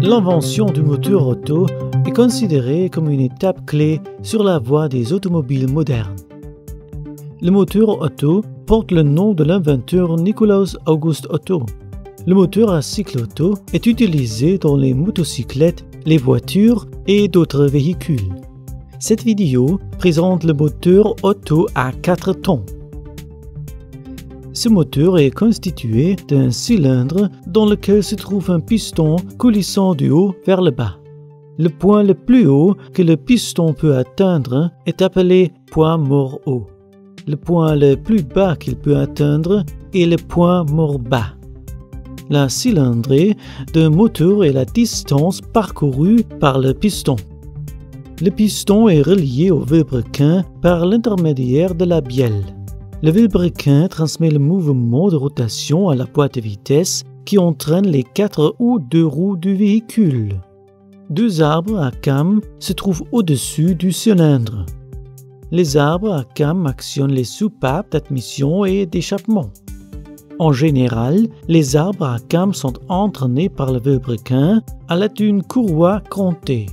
L'invention du moteur auto est considérée comme une étape clé sur la voie des automobiles modernes. Le moteur Otto porte le nom de l'inventeur Nikolaus August Otto. Le moteur à cycle Otto est utilisé dans les motocyclettes, les voitures et d'autres véhicules. Cette vidéo présente le moteur Otto à 4 temps. Ce moteur est constitué d'un cylindre dans lequel se trouve un piston coulissant du haut vers le bas. Le point le plus haut que le piston peut atteindre est appelé point mort haut. Le point le plus bas qu'il peut atteindre est le point mort bas. La cylindrée d'un moteur est la distance parcourue par le piston. Le piston est relié au vilebrequin par l'intermédiaire de la bielle. Le vilebrequin transmet le mouvement de rotation à la boîte de vitesse qui entraîne les 4 ou 2 roues du véhicule. 2 arbres à cames se trouvent au-dessus du cylindre. Les arbres à cames actionnent les soupapes d'admission et d'échappement. En général, les arbres à cames sont entraînés par le vilebrequin à l'aide d'une courroie cantée.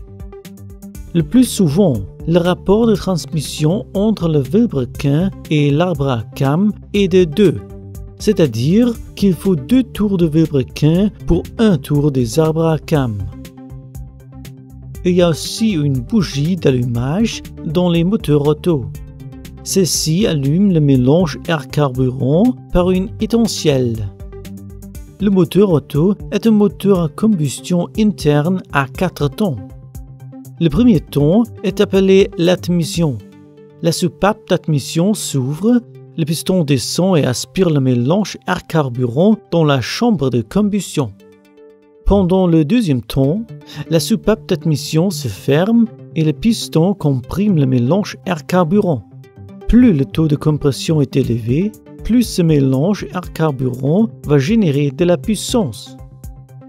Le plus souvent, le rapport de transmission entre le vilebrequin et l'arbre à cames est de 2, c'est-à-dire qu'il faut 2 tours de vilebrequin pour 1 tour des arbres à cames. Il y a aussi une bougie d'allumage dans les moteurs auto. Celle-ci allume le mélange air-carburant par une étincelle. Le moteur auto est un moteur à combustion interne à 4 temps. Le premier temps est appelé l'admission. La soupape d'admission s'ouvre, le piston descend et aspire le mélange air-carburant dans la chambre de combustion. Pendant le deuxième temps, la soupape d'admission se ferme et le piston comprime le mélange air-carburant. Plus le taux de compression est élevé, plus ce mélange air-carburant va générer de la puissance.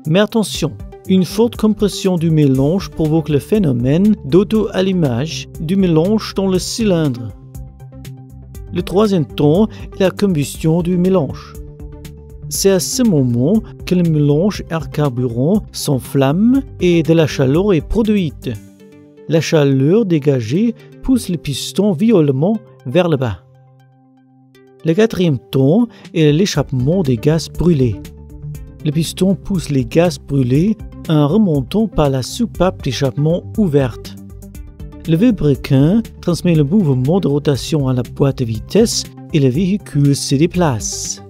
Mais attention! Une forte compression du mélange provoque le phénomène d'auto-allumage du mélange dans le cylindre. Le troisième temps est la combustion du mélange. C'est à ce moment que le mélange air-carburant s'enflamme et de la chaleur est produite. La chaleur dégagée pousse le piston violemment vers le bas. Le quatrième temps est l'échappement des gaz brûlés. Le piston pousse les gaz brûlés en remontant par la soupape d'échappement ouverte. Le vilebrequin transmet le mouvement de rotation à la boîte de vitesse et le véhicule se déplace.